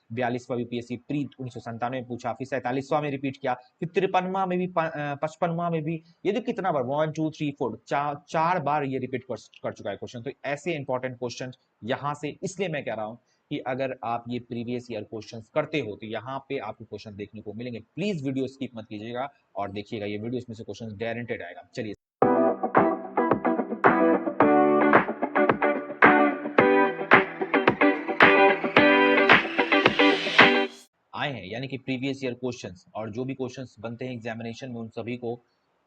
42वां BPSC pre 1997 में पूछा, फिर 47वां में रिपीट किया, फिर 53वां में भी, 55वां में भी। ये जो कितना बार 1 2 3 4 चार बार ये रिपीट कर चुका है क्वेश्चन। तो ऐसे इंपॉर्टेंट क्वेश्चन यहाँ से, इसलिए मैं कह रहा हूँ कि अगर आप ये प्रीवियस ईयर क्वेश्चंस करते हो तो यहाँ पे आपको क्वेश्चन देखने को मिलेंगे। प्लीज वीडियो स्किप मत कीजिएगा और देखिएगा ये वीडियो, इसमें से क्वेश्चन गारंटेड आएगा। चलिए आए हैं, यानी कि प्रीवियस ईयर क्वेश्चंस और जो भी क्वेश्चंस बनते हैं एग्जामिनेशन में, उन सभी को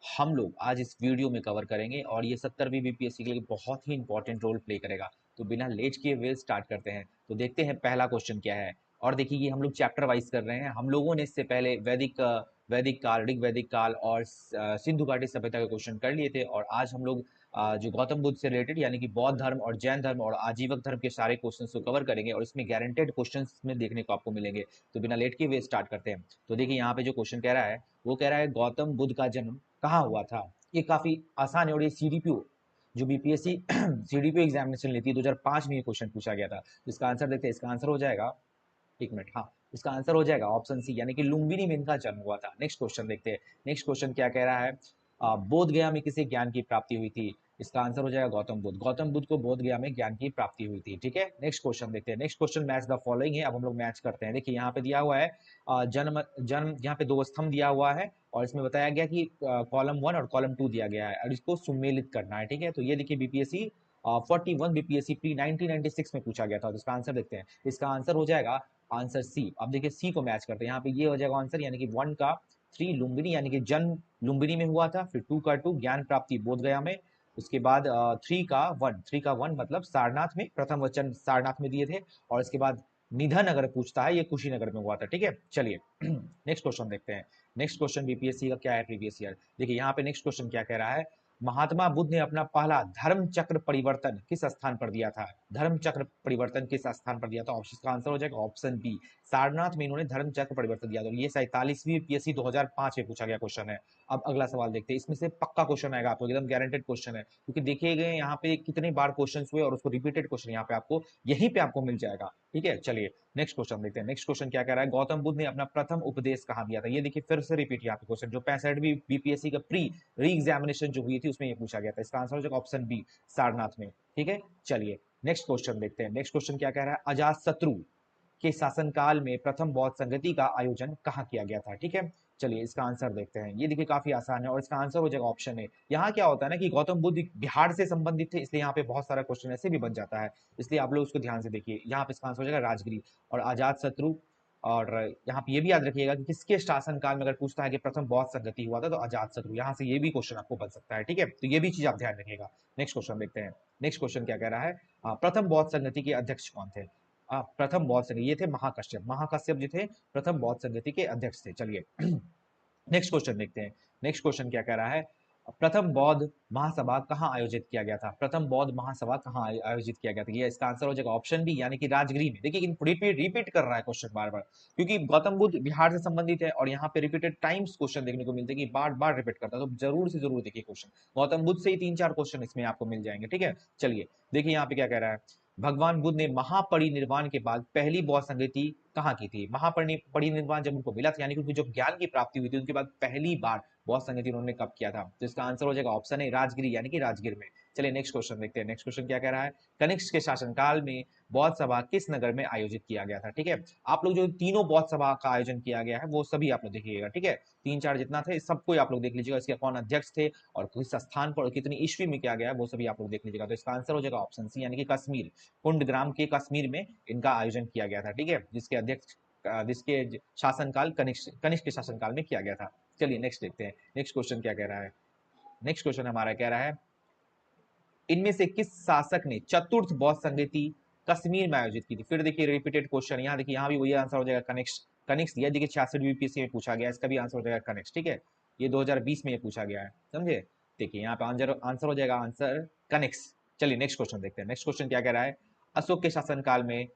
हम लोग आज इस वीडियो में कवर करेंगे और ये 70वीं बीपीएससी के लिए बहुत ही इंपॉर्टेंट रोल प्ले करेगा। तो बिना लेट किए हुए स्टार्ट करते हैं। तो देखते हैं पहला क्वेश्चन क्या है। और देखिए ये हम लोग चैप्टर वाइज कर रहे हैं। हम लोगों ने इससे पहले वैदिक काल, ऋग्वैदिक काल और सिंधु घाटी सभ्यता के क्वेश्चन कर लिए थे, और आज हम लोग जो गौतम बुद्ध से रिलेटेड यानी कि बौद्ध धर्म और जैन धर्म और आजीवक धर्म के सारे क्वेश्चंस को कवर करेंगे, और इसमें गारंटेड क्वेश्चंस में देखने को आपको मिलेंगे। तो बिना लेट किए हुए स्टार्ट करते हैं। तो देखिए यहाँ पे जो क्वेश्चन कह रहा है, वो कह रहा है गौतम बुद्ध का जन्म कहाँ हुआ था। ये काफी आसान है, और ये सीडीपीओ जो बीपीएससी सीडीपीओ एग्जामिनेशन लेती है 2005 में ये क्वेश्चन पूछा गया था। इसका आंसर देखते हैं। इसका आंसर हो जाएगा, एक मिनट, हाँ, इसका आंसर हो जाएगा ऑप्शन सी, यानी कि लुम्बिनी में इनका जन्म हुआ था। नेक्स्ट क्वेश्चन देखते हैं। नेक्स्ट क्वेश्चन क्या कह रहा है, बोध गया में किसे ज्ञान की प्राप्ति हुई थी। इसका आंसर हो जाएगा गौतम बुद्ध। गौतम बुद्ध को बोध गया में ज्ञान की प्राप्ति हुई थी। ठीक है, नेक्स्ट क्वेश्चन देखते हैं। Next question match the following है। अब हम लोग मैच करते हैं। देखिए यहाँ पे दिया हुआ है जन्म जन्म, यहाँ पे दो स्तंभ दिया हुआ है और इसमें बताया गया कि कॉलम 1 और कॉलम 2 दिया गया है और इसको सुमेलित करना है। ठीक है, तो ये देखिए बीपीएससी 41 बीपीएससी प्री 1996 में पूछा गया था। तो इसका आंसर देखते हैं। इसका आंसर हो जाएगा आंसर सी। अब देखिए सी को मैच करते हैं। यहाँ पे ये हो जाएगा आंसर, यानी कि 1 का 3 लुम्बिनी, यानी कि जन्म लुम्बिनी में हुआ था, फिर 2 का 2 ज्ञान प्राप्ति बोध गया में, उसके बाद 3 का 1 मतलब सारनाथ में, प्रथम वचन सारनाथ में दिए थे, और इसके बाद निधन अगर पूछता है ये कुशीनगर में हुआ था। ठीक है, चलिए नेक्स्ट क्वेश्चन देखते हैं। नेक्स्ट क्वेश्चन बीपीएससी का क्या है प्रीवियस ईयर। देखिए यहाँ पे नेक्स्ट क्वेश्चन क्या कह रहा है, महात्मा बुद्ध ने अपना पहला धर्म चक्र परिवर्तन किस स्थान पर दिया था। धर्म चक्र परिवर्तन किस स्थान पर दिया था। ऑप्शन का आंसर हो जाएगा ऑप्शन बी, सारनाथ में इन्होंने धर्म चक्र परिवर्तन दिया था। ये 47वीं पीएससी 2005 में पूछा गया क्वेश्चन है। अब अगला सवाल देखते हैं। इसमें से पक्का क्वेश्चन आएगा आपको, एकदम गारंटेड क्वेश्चन है, क्योंकि देखिए गए यहाँ पे कितने बार क्वेश्चन हुए और उसको रिपीटेड क्वेश्चन यहाँ पे आपको यहीं पे आपको मिल जाएगा। ठीक है, चलिए नेक्स्ट क्वेश्चन देखते हैं। नेक्स्ट क्वेश्चन क्या कह रहा है, गौतम बुद्ध ने अपना प्रथम उपदेश कहाँ दिया था। ये देखिए फिर से रिपीट यहाँ पे क्वेश्चन, जो 65वीं बीपीएससी का प्री री एग्जामिनेशन जो हुई थी उसमें ये पूछा गया था। इसका आंसर हो जाएगा ऑप्शन बी, सारनाथ में। ठीक है, चलिए नेक्स्ट क्वेश्चन देखते हैं। नेक्स्ट क्वेश्चन क्या कह रहा है, अजातशत्रु के शासनकाल में प्रथम बौद्ध संगति का आयोजन कहाँ किया गया था। ठीक है, चलिए इसका आंसर देखते हैं। ये देखिए काफी आसान है और इसका आंसर हो जाएगा ऑप्शन ए। यहाँ क्या होता है ना कि गौतम बुद्ध बिहार से संबंधित थे, इसलिए यहाँ पे बहुत सारा क्वेश्चन ऐसे भी बन जाता है, इसलिए आप लोग उसको ध्यान से देखिए। यहाँ पे इसका आंसर हो जाएगा राजगिरी और अजातशत्रु। और यहाँ पे ये भी याद रखिएगा कि किसके शासनकाल में अगर पूछता है कि प्रथम बौद्ध संगति हुआ था तो अजातशत्रु, यहाँ से ये भी क्वेश्चन आपको बन सकता है। ठीक है, तो ये भी चीज आप ध्यान रखिएगा। नेक्स्ट क्वेश्चन देखते हैं। नेक्स्ट क्वेश्चन क्या कह रहा है, प्रथम बौद्ध संगति के अध्यक्ष कौन थे। प्रथम बौद्ध संगति, ये थे महाकश्यप। महाकश्यप जो थे प्रथम बौद्ध संगति के अध्यक्ष थे। चलिए नेक्स्ट क्वेश्चन देखते हैं। नेक्स्ट क्वेश्चन क्या कह रहा है, प्रथम बौद्ध महासभा कहाँ आयोजित किया गया था। प्रथम बौद्ध महासभा कहाँ आयोजित किया गया था। ये इसका आंसर हो जाएगा ऑप्शन बी, यानी कि राजगृह में। देखिए रिपीट कर रहा है क्वेश्चन बार बार, क्योंकि गौतम बुद्ध बिहार से संबंधित है और यहाँ पे रिपीटेड टाइम्स क्वेश्चन देखने को मिलते हैं कि बार बार रिपीट करता है। तो जरूर से जरूर देखिए क्वेश्चन, गौतम बुद्ध से ही 3-4 क्वेश्चन इसमें आपको मिल जाएंगे। ठीक है, चलिए देखिए यहाँ पे क्या कह रहा है, भगवान बुद्ध ने महापरिनिर्वाण के बाद पहली बौद्ध संगति कहाँ की थी। महापरिनिर्वाण जब उनको मिला था, यानी कि उनकी जो ज्ञान की प्राप्ति हुई थी, उनके बाद पहली बार बौद्ध संगति उन्होंने कब किया था। तो इसका आंसर हो जाएगा ऑप्शन ए, राजगिरी, यानी कि राजगीर में। चलिए नेक्स्ट क्वेश्चन देखते हैं। नेक्स्ट क्वेश्चन क्या कह रहा है, कनिष्क के शासनकाल में बौद्ध सभा किस नगर में आयोजित किया गया था। ठीक है, आप लोग जो तीनों बौद्ध सभा का आयोजन किया गया है वो सभी आप लोग देखिएगा। ठीक है, 3-4 जितना थे सबको आप लोग देख लीजिएगा, इसके कौन अध्यक्ष थे और किस स्थान पर कितनी ईस्वी में किया गया है वो सभी आप लोग देख लीजिएगा। तो इसका आंसर हो जाएगा ऑप्शन सी, यानी कि कश्मीर, कुंडग्राम के कश्मीर में इनका आयोजन किया गया था। ठीक है, जिसके अध्यक्ष जिसके शासनकाल कनिष्क के शासनकाल में किया गया था। चलिए नेक्स्ट देखते हैं। नेक्स्ट क्वेश्चन क्या कह रहा है, नेक्स्ट क्वेश्चन हमारा कह रहा है, इनमें से किस शासक ने चतुर्थ बौद्ध संगति कश्मीर में आयोजित की थी। फिर देखिए रिपीटेड क्वेश्चन, यहाँ देखिए यहाँ भी वही आंसर हो जाएगा कनिष्क। कनिष्क दिया, देखिए 66 बीपीएससी में पूछा गया, इसका भी आंसर हो जाएगा कनिष्क। ठीक है, ये 2020 में ये पूछा गया है, समझे। देखिए यहाँ पे आंसर हो जाएगा आंसर कनिष्क। चलिए नेक्स्ट क्वेश्चन देखते हैं। नेक्स्ट क्वेश्चन क्या कह रहा है, अशोक के शासनकाल में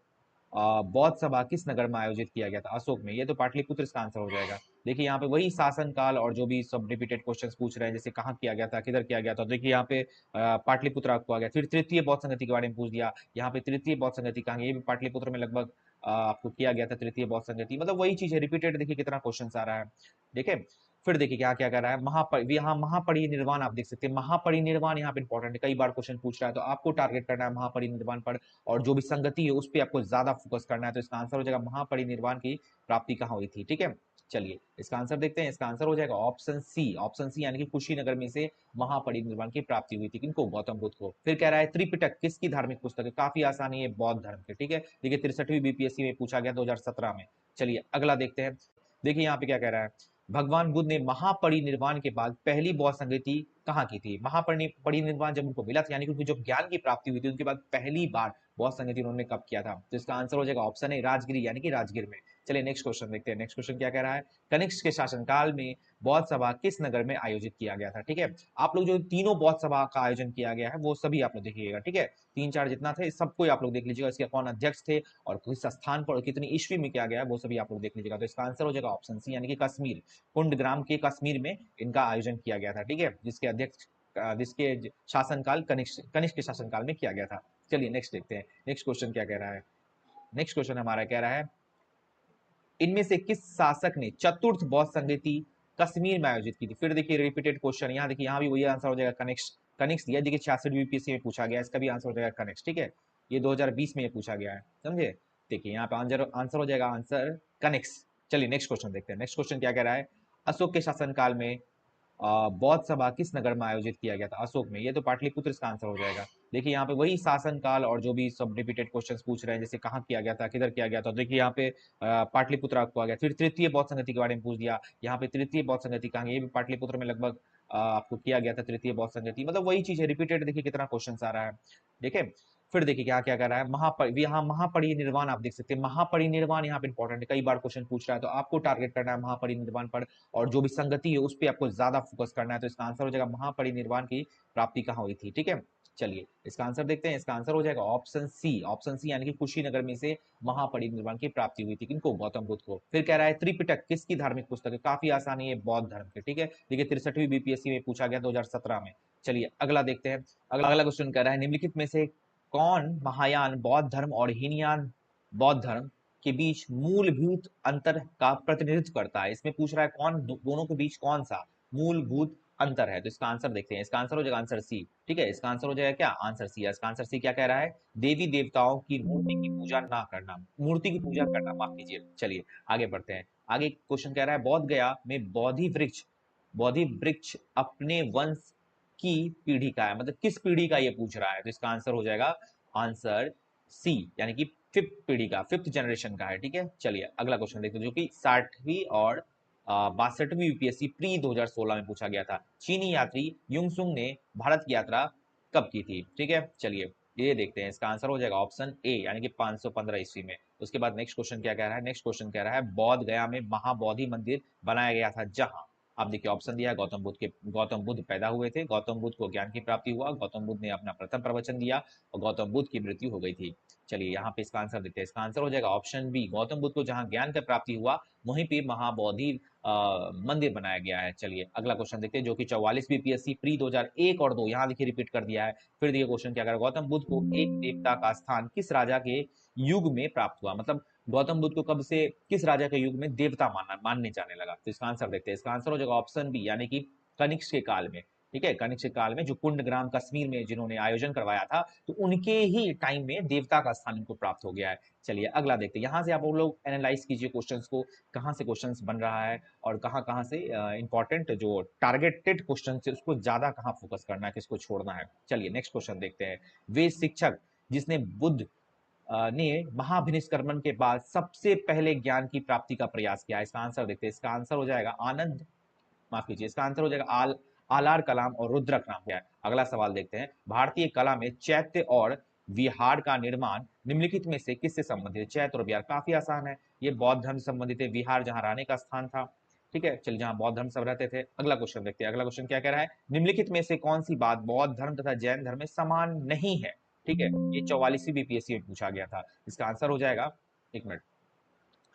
बौद्ध सभा किस नगर में आयोजित किया गया था। अशोक में, ये तो पाटलिपुत्र इसका आंसर हो जाएगा। देखिए यहाँ पे वही शासनकाल और जो भी सब रिपीटेड क्वेश्चंस पूछ रहे हैं, जैसे कहाँ किया गया था, किधर किया गया था। देखिए यहाँ पे पाटलिपुत्र आपको आ गया। फिर तृतीय बौद्ध संगति के बारे में पूछ दिया, यहाँ पे तृतीय बौद्ध संगति कहाँ, ये भी पाटलिपुत्र में लगभग आपको किया गया था तृतीय बौद्ध संगति, मतलब वही चीज है, रिपीटेड। देखिए कितना क्वेश्चन आ रहा है, देखिए। फिर देखिए क्या क्या कर रहा है, यहाँ महापरिनिर्वाण आप देख सकते हैं, महापरिनिर्वाण यहाँ पे इंपॉर्टेंट है, कई बार क्वेश्चन पूछ रहा है, तो आपको टारगेट करना है महापरिनिर्वाण पर, और जो भी संगति है उस पर आपको ज्यादा फोकस करना है। तो इसका आंसर हो जाएगा महापरिनिर्वाण की प्राप्ति कहाँ हुई थी, ठीक है। चलिए इसका आंसर देखते हैं, इसका आंसर हो जाएगा ऑप्शन सी, ऑप्शन सी यानी कि कुशीनगर में से महापरिनिर्वाण की प्राप्ति हुई थी, किनको, गौतम बुद्ध को। फिर कह रहा है त्रिपिटक किसकी धार्मिक पुस्तक है, काफी आसान है ये, बौद्ध धर्म के, ठीक है। देखिए 63वीं बीपीएससी में पूछा गया 2017 में। चलिए अगला देखते हैं, देखिए यहाँ पे क्या कह रहा है, भगवान बुद्ध ने महापरिनिर्वाण के बाद पहली बौद्ध संगति कहाँ की थी। महापरिनिर्वाण जब उनको मिला था, यानी कि उनको जब ज्ञान की प्राप्ति हुई थी, उनके बाद पहली बार बौद्ध संगति उन्होंने कब किया था। तो इसका आंसर हो जाएगा ऑप्शन है राजगिरी, यानी कि राजगीर में। चलिए नेक्स्ट क्वेश्चन देखते हैं, नेक्स्ट क्वेश्चन क्या कह रहा है, कनिष्क के शासनकाल में बौद्ध सभा किस नगर में आयोजित किया गया था, ठीक है। आप लोग जो तीनों बौद्ध सभा का आयोजन किया गया है वो सभी आप लोग देखिएगा, ठीक है। 3 4 जितना थे सबको आप लोग देख लीजिएगा, इसके कौन अध्यक्ष थे और किस स्थान पर कितनी ईस्वी में किया गया है वो सभी आप लोग देख लीजिएगा। तो इसका आंसर हो जाएगा ऑप्शन सी, यानी कि कश्मीर, कुंडग्राम के कश्मीर में इनका आयोजन किया गया था, ठीक है, जिसके अध्यक्ष जिसके शासनकाल कनिष्क के शासनकाल में किया गया था। चलिए नेक्स्ट देखते हैं, नेक्स्ट क्वेश्चन क्या कह रहा है, नेक्स्ट क्वेश्चन हमारा कह रहा है, इनमें से किस शासक ने चतुर्थ बौद्ध संगति कश्मीर में आयोजित की थी। फिर देखिए रिपीटेड क्वेश्चन, यहाँ देखिए यहाँ भी वही आंसर हो जाएगा, कनिष्क, कनिष्क दिया, देखिए 66वीं बीपीएससी में पूछा गया, इसका भी आंसर हो जाएगा कनिष्क, ठीक है। ये 2020 में ये पूछा गया है, समझे। देखिए यहाँ पे आंसर हो जाएगा आंसर कनिष्क। चलिए नेक्स्ट क्वेश्चन देखते हैं, नेक्स्ट क्वेश्चन क्या कह रहा है, अशोक के शासनकाल में बौद्ध सभा किस नगर में आयोजित किया गया था, अशोक में, ये तो पाटलिपुत्र इसका आंसर हो जाएगा। देखिए यहाँ पे वही शासन काल और जो भी सब रिपीटेड क्वेश्चंस पूछ रहे हैं, जैसे कहाँ किया गया था, किधर किया गया था, देखिए यहाँ पे पाटलिपुत्र आपको आ गया। फिर तृतीय बौद्ध संगति के बारे में पूछ दिया, यहाँ पे तृतीय बौद्ध संगति कहाँ, ये भी पाटलिपुत्र में लगभग आपको किया गया था तृतीय बौद्ध संगति, मतलब वही चीज है, रिपीटेड। देखिए कितना क्वेश्चन आ रहा है, देखिए। फिर देखिए क्या क्या कर रहा है, यहाँ महापरिनिर्वाण आप देख सकते हैं, महापरिनिर्वाण यहाँ पे इंपॉर्टेंट है, कई बार क्वेश्चन पूछ रहा है, तो आपको टारगेट करना है महापरिनिर्वाण पर, और जो भी संगति है उस पर आपको ज्यादा फोकस करना है। तो इसका आंसर हो जाएगा महापरिनिर्वाण की प्राप्ति कहाँ हुई थी, ठीक है। चलिए इसका आंसर देखते हैं, इसका आंसर हो जाएगा ऑप्शन सी, ऑप्शन सी यानी कि कुशीनगर में से महापरिनिर्वाण की प्राप्ति हुई थी, किनको, गौतम बुद्ध को। फिर कह रहा है त्रिपिटक किसकी धार्मिक पुस्तक है, काफी आसान है ये, बौद्ध धर्म के, ठीक है। देखिए 63वीं बीपीएससी में पूछा गया 2017 में। चलिए अगला देखते हैं, अगला क्वेश्चन कह रहा है, निम्नलिखित में से कौन महायान बौद्ध धर्म और हीनयान बौद्ध धर्म के बीच मूलभूत अंतर का प्रतिनिधित्व करता है। इसमें पूछ रहा है कौन दोनों के बीच कौन सा मूलभूत अंतर है। तो इसका आंसर देखते हैं, इसका आंसर हो जाएगा आंसर सी, ठीक है। इसका आंसर हो जाएगा क्या, आंसर सी। इसका आंसर सी क्या कह रहा है, देवी देवताओं की मूर्ति की पूजा ना करना, मूर्ति की पूजा करना, माफ कीजिए। चलिए आगे बढ़ते हैं, आगे क्वेश्चन कह रहा है, बोध गया में बोधि वृक्ष अपने वंश की पीढ़ी का है, मतलब किस पीढ़ी का ये पूछ रहा है। तो इसका आंसर हो जाएगा आंसर सी, यानी कि फिफ्थ पीढ़ी का, फिफ्थ जनरेशन का है, ठीक है। चलिए अगला क्वेश्चन देखते हैं, जो कि 60वीं और 62वीं यूपीएससी प्री 2016 में पूछा गया था। चीनी यात्री युंगसुंग ने भारत की यात्रा कब की थी, ठीक है। चलिए ये देखते हैं, इसका आंसर हो जाएगा ऑप्शन ए, यानी कि 515 ईस्वी में। उसके बाद नेक्स्ट क्वेश्चन क्या कह रहा है, नेक्स्ट क्वेश्चन कह रहा है, बौद्ध गया में महाबोधि मंदिर बनाया गया था जहां, आप देखिए ऑप्शन दिया है, गौतम बुद्ध पैदा हुए थे, गौतम बुद्ध को ज्ञान की प्राप्ति हुआ, गौतम बुद्ध ने अपना प्रथम प्रवचन दिया और गौतम बुद्ध की मृत्यु हो गई थी। चलिए यहाँ पे इसका आंसर देते हैं, इसका आंसर हो जाएगा ऑप्शन बी, गौतम बुद्ध को जहां ज्ञान की प्राप्ति हुआ वहीं पे महाबोधि मंदिर बनाया गया है। चलिए अगला क्वेश्चन देखते हैं, जो कि 44 बीपीएससी प्री 2001 और 2 यहाँ देखिए रिपीट कर दिया है। फिर देखिए क्वेश्चन क्या कर रहा है, गौतम बुद्ध को एक देवता का स्थान किस राजा के युग में प्राप्त हुआ, मतलब गौतम बुद्ध को कब से किस राजा के युग में देवता मानने जाने लगा। तो इसका आंसर देखते हैं, इसका आंसर हो जाएगा ऑप्शन बी, यानी कि कनिष्क के काल में, ठीक है। कनिष्क के काल में जो कुंडग्राम कश्मीर में जिन्होंने आयोजन करवाया था, तो उनके ही टाइम में देवता का स्थान इनको प्राप्त हो गया है। चलिए अगला देखते हैं, यहाँ से आप लोग एनालाइज कीजिए क्वेश्चंस को, कहाँ से क्वेश्चंस बन रहा है और कहाँ कहाँ से इंपॉर्टेंट जो टारगेटेड क्वेश्चन है उसको ज्यादा कहाँ फोकस करना है, किसको छोड़ना है। चलिए नेक्स्ट क्वेश्चन देखते हैं, वे शिक्षक जिसने बुद्ध ने महाभिनिष्क्रमण के बाद सबसे पहले ज्ञान की प्राप्ति का प्रयास किया, इसका आंसर देखते हैं, इसका आंसर हो जाएगा आनंद, माफ कीजिए, इसका आंसर हो जाएगा आलार कलाम और रुद्रक नाम है। अगला सवाल देखते हैं, भारतीय कला में चैत्य और विहार का निर्माण निम्नलिखित में से किससे संबंधित है। चैत्य और विहार काफी आसान है, ये बौद्ध धर्म से संबंधित है, विहार जहां रहने का स्थान था, ठीक है। चलिए जहां बौद्ध धर्म सब रहते थे। अगला क्वेश्चन देखते हैं, अगला क्वेश्चन क्या कह रहा है, निम्नलिखित में से कौन सी बात बौद्ध धर्म तथा जैन धर्म में समान नहीं है, ठीक है। ये 44वीं बीपीएससी में पूछा गया था। इसका आंसर हो जाएगा, एक मिनट,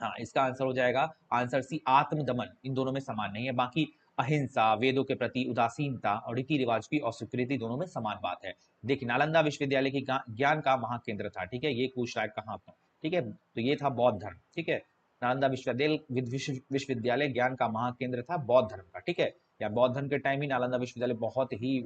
हाँ इसका आंसर हो जाएगा आंसर सी, आत्मदमन इन दोनों में समान नहीं है, बाकी अहिंसा, वेदों के प्रति उदासीनता और रीति रिवाज की अस्वीकृति दोनों में समान बात है। देखिए नालंदा विश्वविद्यालय की ज्ञान का महाकेंद्र था, ठीक है, ये पूछ रहा है कहाँ पर, ठीक है। तो ये था बौद्ध धर्म, ठीक है। नालंदा विश्वविद्यालय ज्ञान का महाकेंद्र था बौद्ध धर्म का, ठीक है। या बौद्ध धर्म के टाइम ही नालंदा विश्वविद्यालय बहुत ही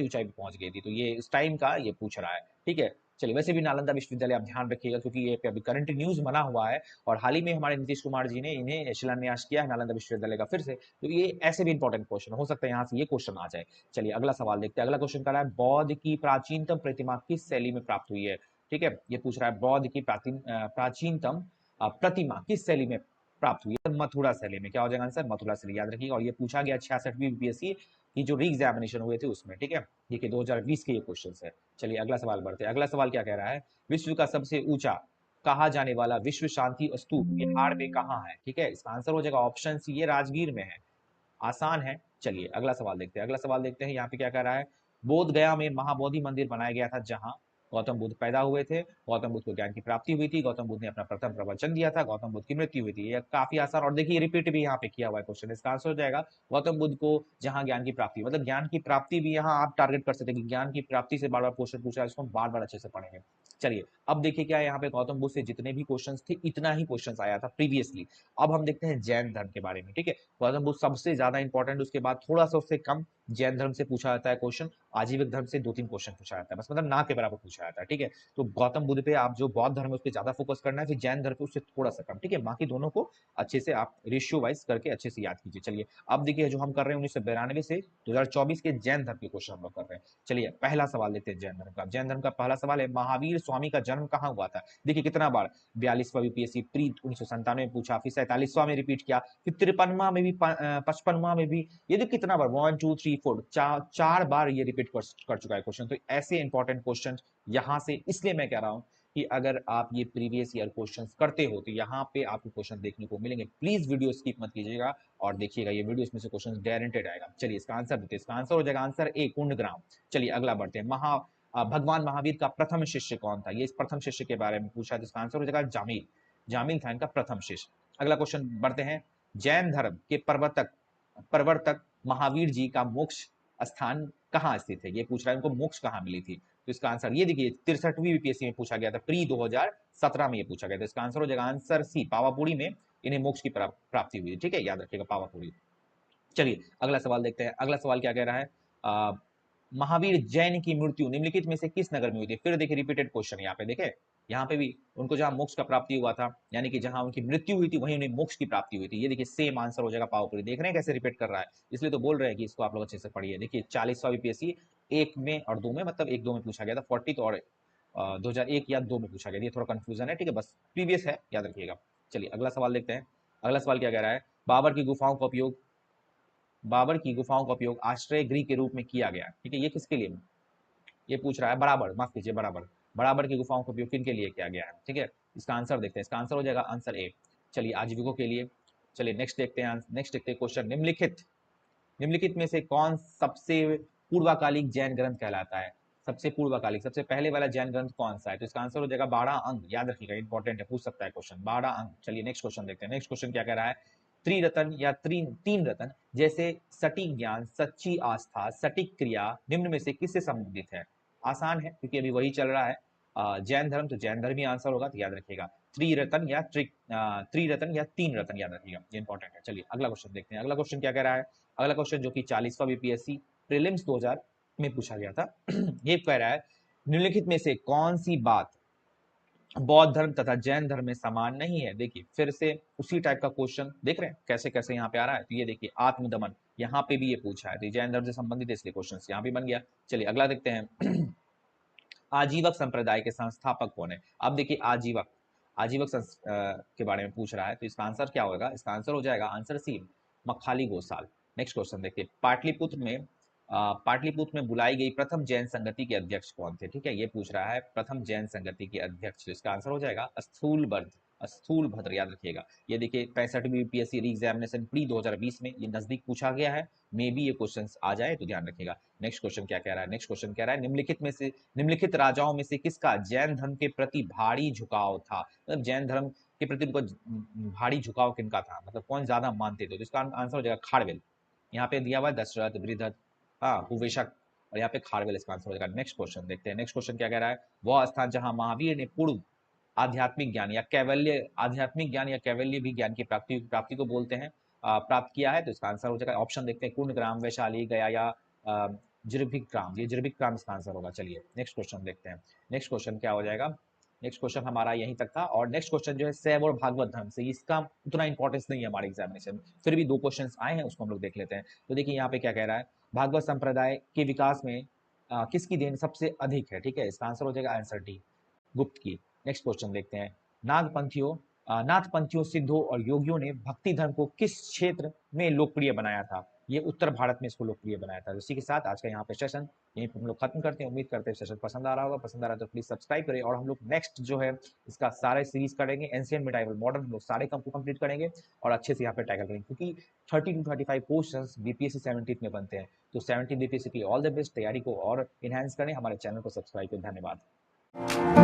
ऊंचाई पे पहुंच गई थी। तो ये इस टाइम का ये पूछ रहा है, ठीक है। चलिए, वैसे भी नालंदा विश्वविद्यालय आप ध्यान रखिएगा, क्योंकि ये अभी करंट न्यूज बना हुआ है और हाल ही में हमारे नीतीश कुमार जी ने इन्हें शिलान्यास किया है नालंदा विश्वविद्यालय का फिर से। तो ये ऐसे भी इंपॉर्टेंट क्वेश्चन हो सकता है, यहाँ से ये क्वेश्चन आ जाए। चलिए अगला सवाल देखते हैं। अगला क्वेश्चन कर रहा है, बौद्ध की प्राचीनतम प्रतिमा किस शैली में प्राप्त हुई है, ठीक है। ये पूछ रहा है बौद्ध की प्राचीनतम प्रतिमा किस शैली में प्राप्त हुई है। मथुरा शैली में। क्या हो जाएगा आंसर, मथुरा शैली, याद रखिएगा। और ये पूछा गया 66वीं बीपीएससी की जो री एग्जामिनेशन हुए थे उसमें, ठीक है। देखिए 2020 के ये क्वेश्चन है। चलिए अगला सवाल बढ़ते हैं। अगला सवाल क्या कह रहा है, विश्व का सबसे ऊंचा कहा जाने वाला विश्व शांति स्तूप बिहार में कहाँ है, ठीक है। इसका आंसर हो जाएगा ऑप्शन सी, ये राजगीर में है। आसान है। चलिए अगला सवाल देखते हैं। अगला सवाल देखते हैं, यहाँ पे क्या कह रहा है, बोध गया में महाबोधि मंदिर बनाया गया था जहां गौतम बुद्ध पैदा हुए थे, गौतम बुद्ध को ज्ञान की प्राप्ति हुई थी, गौतम बुद्ध ने अपना प्रथम प्रवचन दिया था, गौतम बुद्ध की मृत्यु हुई थी। ये काफी आसान, और देखिए रिपीट भी यहाँ पे किया हुआ है क्वेश्चन। इसका आंसर हो जाएगा गौतम बुद्ध को जहां ज्ञान की प्राप्ति, मतलब ज्ञान की प्राप्ति भी यहाँ आप टारगेट कर सकते हैं कि ज्ञान की प्राप्ति से बार बार क्वेश्चन पूछा है, इसको बार बार अच्छे से पढ़ेंगे। चलिए अब देखिए क्या है, यहाँ पे गौतम बुद्ध से जितने भी क्वेश्चंस थे इतना ही क्वेश्चंस आया था प्रीवियसली। अब हम देखते हैं जैन धर्म के बारे में, ठीक है। गौतम बुद्ध सबसे ज्यादा इंपॉर्टेंट, उसके बाद थोड़ा सा उससे कम जैन धर्म से पूछा जाता है क्वेश्चन, आजीविक धर्म से 2-3 क्वेश्चन पूछा जाता है, बस मतलब ना के बराबर पूछा जाता है, ठीक है। तो गौतम बुद्ध पे आप जो बौद्ध धर्म है उस पर ज्यादा फोकस करना है, फिर जैन धर्म पे उससे थोड़ा सा कम, ठीक है। बाकी दोनों को अच्छे से आप रेशियो वाइज करके अच्छे से याद कीजिए। चलिए अब देखिए जो हम कर रहे हैं 1992 से 2024 के जैन धर्म के क्वेश्चन हम लोग कर रहे हैं। चलिए पहला सवाल लेते हैं जैन धर्म का। जैन धर्म का पहला सवाल है, महावीर स्वामी का जन्म कहाँ हुआ था। देखिए कितना बार 42वां बीपीएससी प्री 1997 में पूछा, फिर 47वां में रिपीट किया, फिर 53वां में भी, 55वां में भी। ये देखिए कितना बार, 1 2 3 4 चार बार ये रिपीट कर चुका है क्वेश्चन। तो ऐसे इंपॉर्टेंट क्वेश्चन यहाँ से, इसलिए मैं कह रहा हूँ कि अगर आप ये प्रीवियस ईयर क्वेश्चंस करते हो तो यहाँ पे आपको क्वेश्चन देखने को मिलेंगे। प्लीज वीडियो स्किप मत कीजिएगा और देखिएगा, ये वीडियो इसमें से क्वेश्चन गारंटेड आएगा। चलिए इसका आंसर देते हैं। इसका आंसर हो जाएगा आंसर ए, कुंडग्राम। चलिए अगला बढ़ते हैं। भगवान महावीर का प्रथम शिष्य कौन था, ये इस प्रथम शिष्य के बारे में पूछा, तो इसका आंसर हो जाएगा जामिल। जामिल था इनका प्रथम शिष्य। अगला क्वेश्चन बढ़ते हैं, जैन धर्म के प्रवर्तक महावीर जी का मोक्ष स्थान कहाँ स्थित है, ये पूछ रहा है इनको मोक्ष कहाँ मिली थी। तो इसका आंसर ये देखिए 63वीं बीपीएससी में पूछा गया था, प्री 2017 में ये पूछा गया था। इसका आंसर हो जाएगा आंसर सी, पावापुरी में इन्हें मोक्ष की प्राप्ति हुई, ठीक है, याद रखिएगा पावापुरी। चलिए अगला सवाल देखते हैं। अगला सवाल क्या कह रहा है, महावीर जैन की मृत्यु निम्नलिखित में से किस नगर में हुई थी। फिर देखिए रिपीटेड क्वेश्चन यहाँ पे, देखे यहाँ पे भी उनको जहां मोक्ष का प्राप्ति हुआ था, यानी कि जहां उनकी मृत्यु हुई थी वहीं उन्हें मोक्ष की प्राप्ति हुई थी। ये देखिए सेम आंसर हो जाएगा पावापुरी। देख रहे हैं कैसे रिपीट कर रहा है, इसलिए तो बोल रहे हैं कि इसको आप लोग अच्छे से पढ़िए। देखिए 40वां बीपीएससी 1 में और 2 में, मतलब 1-2 में पूछा गया था, 40 तो और 2001 या 2 में पूछा गया, ये थोड़ा कंफ्यूजन है, ठीक है, बस प्रीवियस है, याद रखिएगा। चलिए अगला सवाल देखते हैं। अगला सवाल क्या कह रहा है, बाबर की गुफाओं का उपयोग आश्रय गृह के रूप में किया गया, ठीक है। ये किसके लिए, ये पूछ रहा है, बराबर, माफ कीजिए, बराबर की गुफाओं का उपयोग किन के लिए किया गया है, ठीक है। इसका आंसर देखते हैं। इसका आंसर हो जाएगा आंसर ए। चलिए आजीविकों के लिए। चलिए नेक्स्ट देखते हैं। क्वेश्चन, निम्नलिखित में से कौन सबसे पूर्वकालिक जैन ग्रंथ कहलाता है। सबसे पूर्वकालिक, सबसे पहले वाला जैन ग्रंथ कौन सा है, तो इसका आंसर हो जाएगा 12 अंग। याद रखिएगा, इंपॉर्टेंट है, पूछ सकता है क्वेश्चन, 12 अंग। चलिए नेक्स्ट क्वेश्चन देखते हैं। नेक्स्ट क्वेश्चन क्या कह रहा है, त्रिरतन या तीन रतन जैसे सटीक ज्ञान, सच्ची आस्था, सटीक क्रिया निम्न में से किससे संबंधित है। आसान है क्योंकि अभी वही चल रहा है, जैन धर्म, तो जैन धर्म ही आंसर होगा, तो याद रखिएगा त्रिरतन या तीन रतन, याद रखिएगा, ये इंपॉर्टेंट है। चलिए अगला क्वेश्चन देखते हैं। अगला क्वेश्चन क्या कह रहा है, अगला क्वेश्चन जो कि 40वां बीपीएससी प्रीलिम्स 2000 में पूछा गया था, ये कह रहा है, निम्नलिखित में से कौन सी बात बौद्ध धर्म तथा जैन धर्म में समान नहीं है। देखिए फिर से उसी टाइप का क्वेश्चन, देख रहे हैं कैसे कैसे यहाँ पे आ रहा है। तो ये देखिए आत्मदमन, यहाँ पे भी ये पूछा है, तो जैन धर्म से संबंधित है इसलिए क्वेश्चन यहाँ भी बन गया। चलिए अगला देखते हैं। आजीवक संप्रदाय के संस्थापक कौन है। अब देखिए आजीवक के बारे में पूछ रहा है, तो इसका आंसर क्या होगा, इसका आंसर हो जाएगा answer C, Makkhali Gosal. Next question देखिए, पाटलिपुत्र में बुलाई गई प्रथम जैन संगति के अध्यक्ष कौन थे, ठीक है। ये पूछ रहा है प्रथम जैन संगति के अध्यक्ष, इसका आंसर हो जाएगा स्थूलभद्र, याद रखिएगा। ये देखिए 65वीं बीपीएससी री एग्जामिनेशन प्री 2020 में ये नजदीक पूछा गया है, मे बी ये क्वेश्चंस आ जाए, तो ध्यान रखिएगा। नेक्स्ट क्वेश्चन क्या कह रहा है, नेक्स्ट क्वेश्चन कह रहा है, निम्नलिखित राजाओं में से किसका जैन धर्म के प्रति भारी झुकाव था। मतलब जैन धर्म के प्रति उनको भारी झुकाव किनका था, मतलब कौन ज्यादा मानते थे, तो इसका आंसर हो जाएगा खारवेल। यहाँ पे दिया हुआ है दशरथ, वृद्धत, हुवेशक, और यहाँ पे खारवेल इसका आंसर हो जाएगा। नेक्स्ट क्वेश्चन देखते हैं। नेक्स्ट क्वेश्चन क्या कह रहा है, वह स्थान जहां महावीर ने पूर्व आध्यात्मिक ज्ञान या कैवल्य, आध्यात्मिक ज्ञान या कैवल्य भी ज्ञान की प्राप्ति प्राप्ति को बोलते हैं, प्राप्त किया है। तो इसका आंसर हो जाएगा, ऑप्शन देखते हैं, पूर्णग्राम, वैशाली, गया या जिरभिक्राम। ये जिरभिक्राम इसका आंसर होगा। चलिए नेक्स्ट क्वेश्चन देखते हैं। नेक्स्ट क्वेश्चन क्या हो जाएगा? नेक्स्ट क्वेश्चन हमारा यहीं तक था। और नेक्स्ट क्वेश्चन जो है शैव और भागवत धर्म से, इसका उतना इंपॉर्टेंस नहीं है हमारे एग्जामिनेशन में, फिर भी दो क्वेश्चन आए हैं, उसको हम लोग देख लेते हैं। तो देखिए यहाँ पे क्या कह रहा है, भागवत संप्रदाय के विकास में किसकी देन सबसे अधिक है? ठीक है, इसका आंसर हो जाएगा आंसर डी, गुप्त की। नेक्स्ट क्वेश्चन देखते हैं, नागपंथियों नाथपंथियों, सिद्धों और योगियों ने भक्ति धर्म को किस क्षेत्र में लोकप्रिय बनाया था? ये उत्तर भारत में इसको लोकप्रिय बनाया था। इसी के साथ आज का यहाँ पे सेशन यहीं पर हम लोग खत्म करते हैं। उम्मीद करते हैं सेशन पसंद आ रहा होगा। पसंद आ रहा है तो प्लीज सब्सक्राइब करें। और हम लोग नेक्स्ट जो है इसका सारे सीरीज करेंगे, एंशिएंट मिडाइवल मॉडर्न, हम लोग सारे को कंप्लीट करेंगे और अच्छे से यहाँ पे टैकल करेंगे, क्योंकि 30 to 35 क्वेश्चंस बीपीएससी 17 में बनते हैं। तो 17 बीपीएससी की ऑल द बेस्ट, तैयारी को और इनहेंस करें। हमारे चैनल को सब्सक्राइब करें। धन्यवाद।